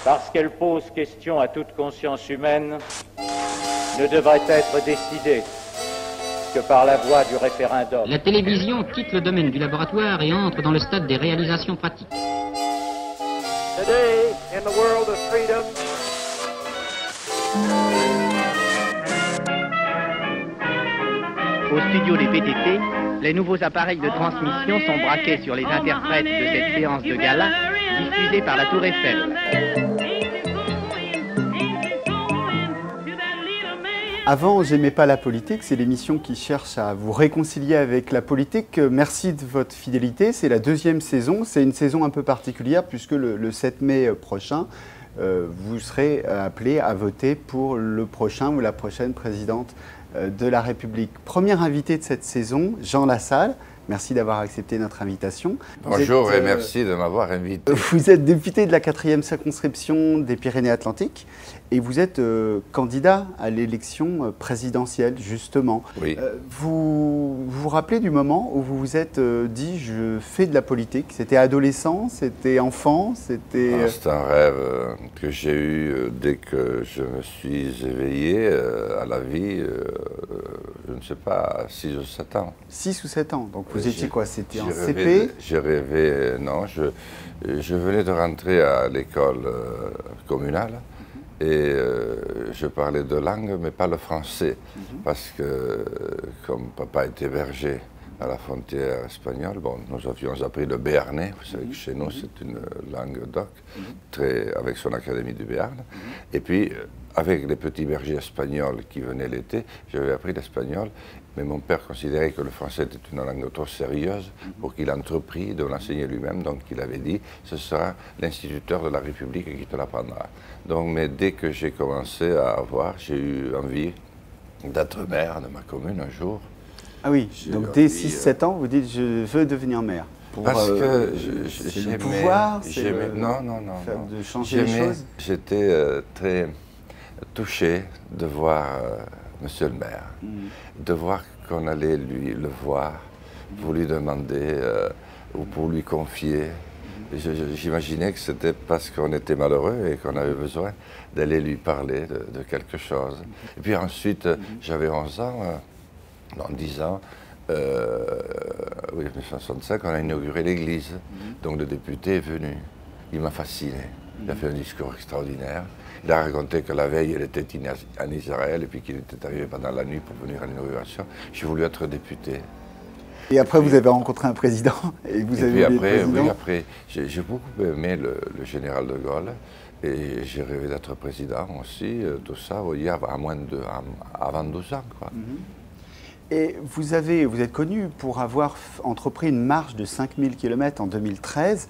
parce qu'elle pose question à toute conscience humaine, ne devrait être décidée que par la voie du référendum. La télévision quitte le domaine du laboratoire et entre dans le stade des réalisations pratiques. Today, in the world of freedom, Au studio des PTT, les nouveaux appareils de transmission sont braqués sur les interprètes de cette séance de gala diffusée par la Tour Eiffel. Avant, j'aimais pas la politique, c'est l'émission qui cherche à vous réconcilier avec la politique. Merci de votre fidélité, c'est la deuxième saison, c'est une saison un peu particulière puisque le 7 mai prochain, vous serez appelé à voter pour le prochain ou la prochaine présidente de la République. Premier invité de cette saison, Jean Lassalle. Merci d'avoir accepté notre invitation. Bonjour et merci de m'avoir invité. Vous êtes député de la 4e circonscription des Pyrénées-Atlantiques et vous êtes candidat à l'élection présidentielle, justement. Oui. Vous vous rappelez du moment où vous vous êtes dit « je fais de la politique » C'était adolescent, c'était enfant, c'était... C'est un rêve que j'ai eu dès que je me suis éveillé à la vie, je ne sais pas, 6 ou 7 ans. 6 ou 7 ans, donc vous étiez quoi? C'était en CP? CP? J'ai rêvé, non, je venais de rentrer à l'école communale et je parlais deux langues, mais pas le français, parce que comme papa était berger à la frontière espagnole, bon, nous avions appris le béarnais, vous savez que chez nous c'est une langue d'oc, avec son académie du Béarn, et puis avec les petits bergers espagnols qui venaient l'été, j'avais appris l'espagnol, mais mon père considérait que le français était une langue trop sérieuse pour qu'il entreprit de l'enseigner lui-même, donc il avait dit « ce sera l'instituteur de la République qui te l'apprendra ». Donc, mais dès que j'ai commencé à voir, j'ai eu envie d'être maire de ma commune un jour. Ah oui, donc dès 6-7 ans, vous dites « je veux devenir maire ». Parce que j'aimais le pouvoir, de changer les choses. J'étais très touché de voir monsieur le maire, de voir qu'on allait le voir pour lui demander ou pour lui confier. J'imaginais que c'était parce qu'on était malheureux et qu'on avait besoin d'aller lui parler de quelque chose. Et puis ensuite, j'avais 11 ans, dans 10 ans, oui, en 1965, on a inauguré l'église. Donc le député est venu. Il m'a fasciné. Il a fait un discours extraordinaire. Il a raconté que la veille, il était en Israël et puis qu'il était arrivé pendant la nuit pour venir à l'inauguration. J'ai voulu être député. Et après, vous avez rencontré un président et vous avez puis après, oui, après, j'ai beaucoup aimé le général de Gaulle et j'ai rêvé d'être président aussi, tout ça, vous voyez, avant 12 ans, quoi. Et vous êtes connu pour avoir entrepris une marche de 5000 km en 2013.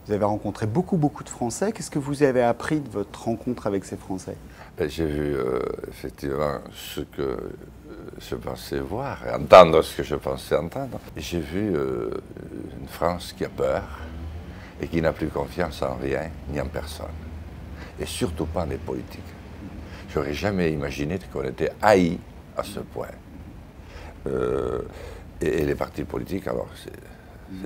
Vous avez rencontré beaucoup de Français. Qu'est-ce que vous avez appris de votre rencontre avec ces Français? J'ai vu effectivement ce que je pensais voir et entendre ce que je pensais entendre. J'ai vu une France qui a peur et qui n'a plus confiance en rien ni en personne. Et surtout pas en les politiques. J'aurais jamais imaginé qu'on était haïs à ce point. Et les partis politiques, alors c'est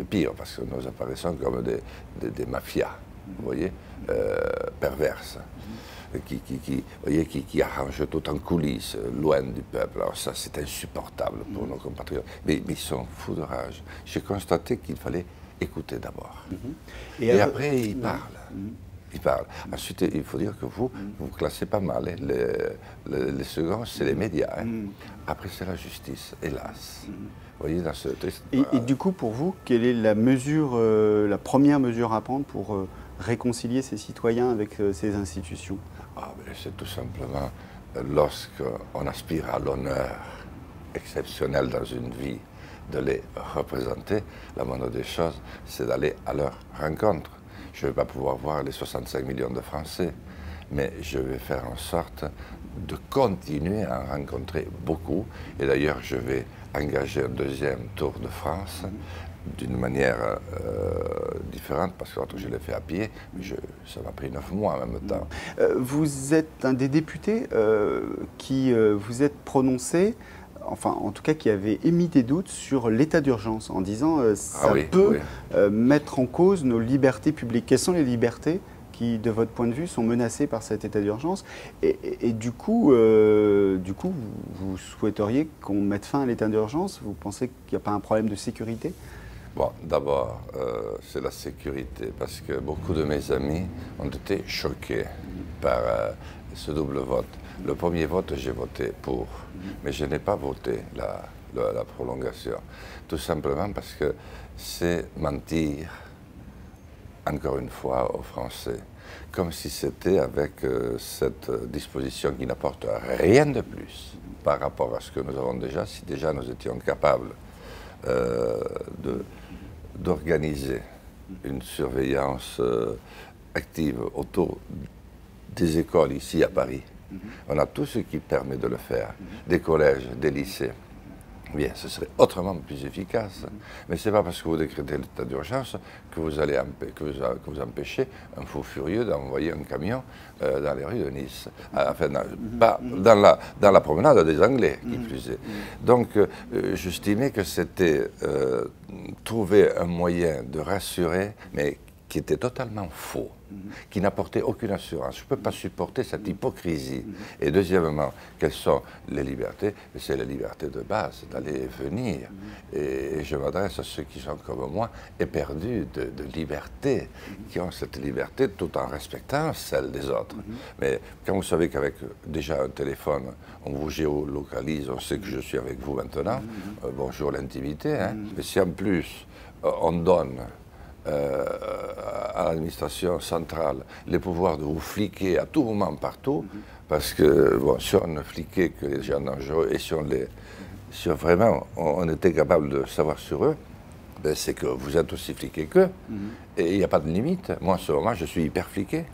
pire parce que nous apparaissons comme des mafias, vous voyez, perverses, qui arrangent tout en coulisses, loin du peuple. Alors ça, c'est insupportable pour nos compatriotes. Mais ils sont fous de rage. J'ai constaté qu'il fallait écouter d'abord. Et après, ils parlent. Ils parlent. Ensuite, il faut dire que vous classez pas mal. Hein. Les seconds, c'est les médias. Hein. Après, c'est la justice, hélas. Vous voyez, dans ce triste... Et du coup, pour vous, quelle est la première mesure à prendre pour réconcilier ces citoyens avec ces institutions? C'est tout simplement, lorsqu'on aspire à l'honneur exceptionnel dans une vie, de les représenter, la moindre des choses, c'est d'aller à leur rencontre. Je ne vais pas pouvoir voir les 65 millions de Français, mais je vais faire en sorte de continuer à en rencontrer beaucoup. Et d'ailleurs, je vais engager un deuxième Tour de France d'une manière différente, parce que je l'ai fait à pied, mais ça m'a pris 9 mois en même temps. Vous êtes un des députés qui vous êtes prononcé, enfin en tout cas qui avait émis des doutes sur l'état d'urgence en disant ça peut mettre en cause nos libertés publiques. Quelles sont les libertés qui, de votre point de vue, sont menacés par cet état d'urgence. Et du coup, vous souhaiteriez qu'on mette fin à l'état d'urgence? Vous pensez qu'il n'y a pas un problème de sécurité? Bon, d'abord, c'est la sécurité, parce que beaucoup de mes amis ont été choqués par ce double vote. Le premier vote, j'ai voté pour, mais je n'ai pas voté la prolongation. Tout simplement parce que c'est mentir, encore une fois, aux Français. Comme si c'était avec cette disposition qui n'apporte rien de plus par rapport à ce que nous avons déjà, si déjà nous étions capables d'organiser une surveillance active autour des écoles ici à Paris. On a tout ce qui permet de le faire, des collèges, des lycées. Bien, ce serait autrement plus efficace. Mais ce n'est pas parce que vous décrétez l'état d'urgence que vous allez que vous empêchez un fou furieux d'envoyer un camion dans les rues de Nice. Enfin, pas dans la promenade des Anglais, qui plus est. Donc, j'estimais que c'était trouver un moyen de rassurer, mais qui était totalement faux, qui n'apportait aucune assurance. Je ne peux pas supporter cette hypocrisie. Et deuxièmement, quelles sont les libertés? C'est la liberté de base, d'aller et venir. Et je m'adresse à ceux qui sont comme moi, éperdus de liberté, qui ont cette liberté tout en respectant celle des autres. Mais quand vous savez qu'avec déjà un téléphone, on vous géolocalise, on sait que je suis avec vous maintenant, bonjour l'intimité, hein. Mais si en plus on donne à l'administration centrale les pouvoirs de vous fliquer à tout moment, partout, parce que bon, si on ne fliquait que les gens dangereux et si vraiment on était capable de savoir sur eux, ben c'est que vous êtes aussi fliqué qu'eux, et il n'y a pas de limite. Moi, en ce moment, je suis hyper fliqué.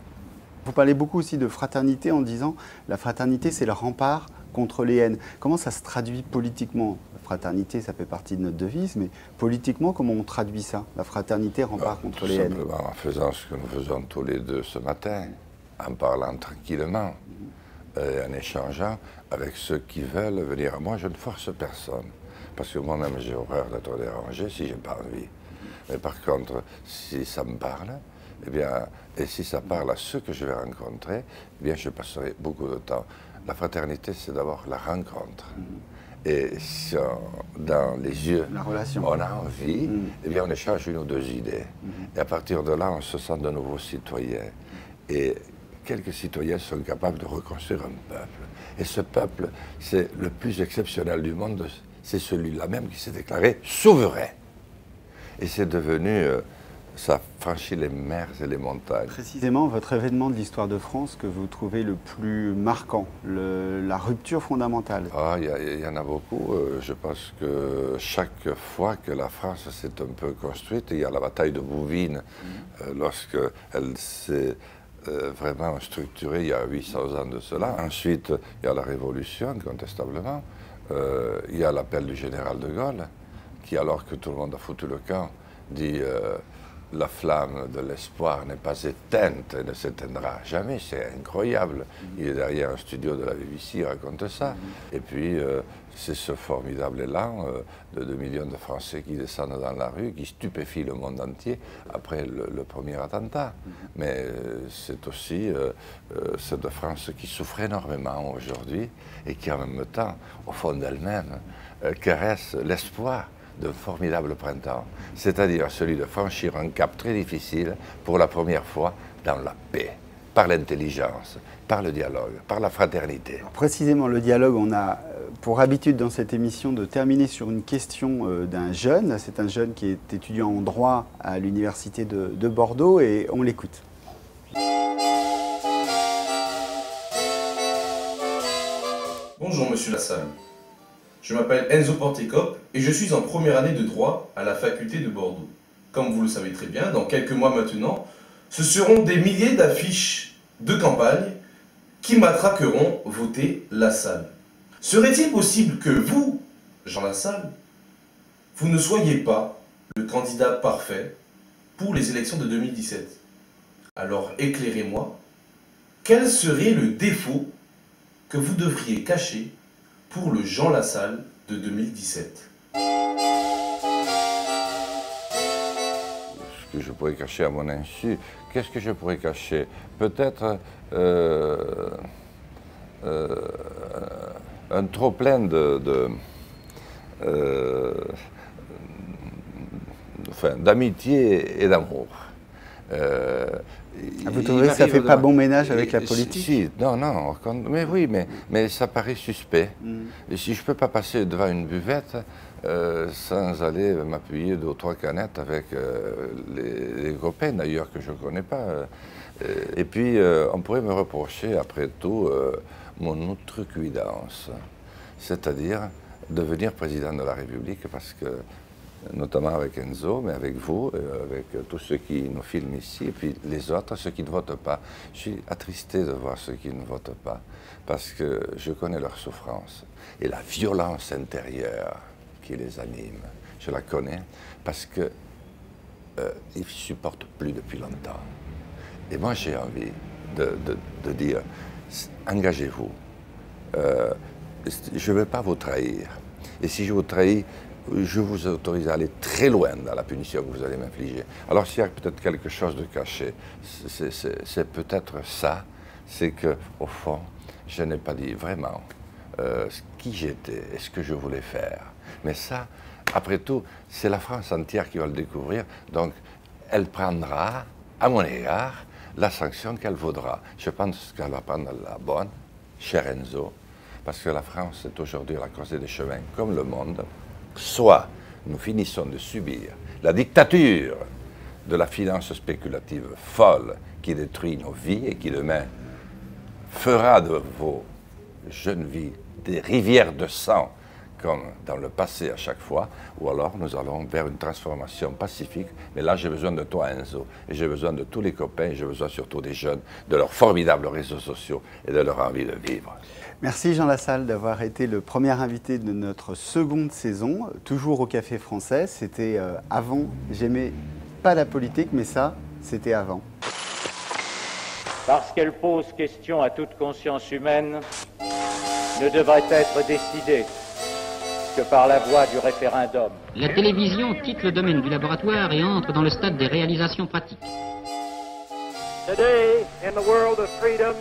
Vous parlez beaucoup aussi de fraternité en disant la fraternité, c'est le rempart contre les haines. Comment ça se traduit politiquement? La fraternité, ça fait partie de notre devise, mais politiquement, comment on traduit ça? La fraternité, rempart contre les haines. Tout simplement en faisant ce que nous faisons tous les deux ce matin, en parlant tranquillement, en échangeant avec ceux qui veulent venir à moi. Je ne force personne, parce que moi-même j'ai horreur d'être dérangé si je n'ai pas envie. Mais par contre, si ça me parle, eh bien, et si ça parle à ceux que je vais rencontrer, eh bien, je passerai beaucoup de temps. La fraternité, c'est d'abord la rencontre. Et si dans les yeux, on a envie, eh bien, on échange une ou deux idées. Et à partir de là, on se sent de nouveaux citoyens. Et quelques citoyens sont capables de reconstruire un peuple. Et ce peuple, c'est le plus exceptionnel du monde. C'est celui-là même qui s'est déclaré souverain. Et c'est devenu... ça franchit les mers et les montagnes. Précisément, votre événement de l'histoire de France que vous trouvez le plus marquant, la rupture fondamentale? Il y en a beaucoup. Je pense que chaque fois que la France s'est un peu construite, il y a la bataille de Bouvines, lorsqu'elle s'est vraiment structurée il y a 800 ans de cela. Ensuite, il y a la Révolution, incontestablement. Il y a l'appel du général de Gaulle, qui, alors que tout le monde a foutu le camp, dit la flamme de l'espoir n'est pas éteinte et ne s'éteindra jamais. C'est incroyable. Il est derrière un studio de la BBC, il raconte ça. Et puis, c'est ce formidable élan de 2 millions de Français qui descendent dans la rue, qui stupéfient le monde entier après le premier attentat. Mais c'est aussi cette France qui souffre énormément aujourd'hui et qui, en même temps, au fond d'elle-même, caresse l'espoir d'un formidable printemps, c'est-à-dire celui de franchir un cap très difficile pour la première fois dans la paix, par l'intelligence, par le dialogue, par la fraternité. Alors précisément, le dialogue, on a pour habitude dans cette émission de terminer sur une question d'un jeune. C'est un jeune qui est étudiant en droit à l'université de Bordeaux et on l'écoute. Bonjour Monsieur Lassalle. Je m'appelle Enzo Portekop et je suis en première année de droit à la faculté de Bordeaux. Comme vous le savez très bien, dans quelques mois maintenant, ce seront des milliers d'affiches de campagne qui matraqueront voter Lassalle. Serait-il possible que vous, Jean Lassalle, vous ne soyez pas le candidat parfait pour les élections de 2017? Alors éclairez-moi, quel serait le défaut que vous devriez cacher pour le Jean Lassalle de 2017? Ce que je pourrais cacher à mon insu. Qu'est-ce que je pourrais cacher? Peut-être un trop-plein d'amitié et d'amour. Vous trouvez que ça ne fait pas bon ménage avec la politique? Si, non, mais oui, mais ça paraît suspect. Et si je ne peux pas passer devant une buvette sans aller m'appuyer 2 ou 3 canettes avec les copains d'ailleurs que je ne connais pas. Et puis on pourrait me reprocher après tout mon outrecuidance, c'est-à-dire devenir président de la République parce que notamment avec Enzo, mais avec vous, avec tous ceux qui nous filment ici, et puis les autres, ceux qui ne votent pas. Je suis attristé de voir ceux qui ne votent pas, parce que je connais leur souffrance et la violence intérieure qui les anime. Je la connais parce qu'ils ne supportent plus depuis longtemps. Et moi, j'ai envie de dire, engagez-vous. Je ne veux pas vous trahir. Et si je vous trahis, je vous autorise à aller très loin dans la punition que vous allez m'infliger. Alors s'il y a peut-être quelque chose de caché, c'est peut-être ça, c'est qu'au fond, je n'ai pas dit vraiment qui j'étais et ce que je voulais faire. Mais ça, après tout, c'est la France entière qui va le découvrir, donc elle prendra, à mon égard, la sanction qu'elle vaudra. Je pense qu'elle va prendre la bonne, cher Enzo, parce que la France est aujourd'hui à la croisée des chemins, comme le monde. Soit nous finissons de subir la dictature de la finance spéculative folle qui détruit nos vies et qui demain fera de vos jeunes vies des rivières de sang comme dans le passé à chaque fois, ou alors nous allons vers une transformation pacifique. Mais là, j'ai besoin de toi, Enzo, et j'ai besoin de tous les copains, et j'ai besoin surtout des jeunes, de leurs formidables réseaux sociaux et de leur envie de vivre. Merci Jean Lassalle d'avoir été le premier invité de notre seconde saison, toujours au Café Français. C'était avant, j'aimais pas la politique, mais ça, c'était avant. Parce qu'elle pose question à toute conscience humaine, ne devrait être décidée que par la voie du référendum. La télévision quitte le domaine du laboratoire et entre dans le stade des réalisations pratiques. Today, in the world of freedom,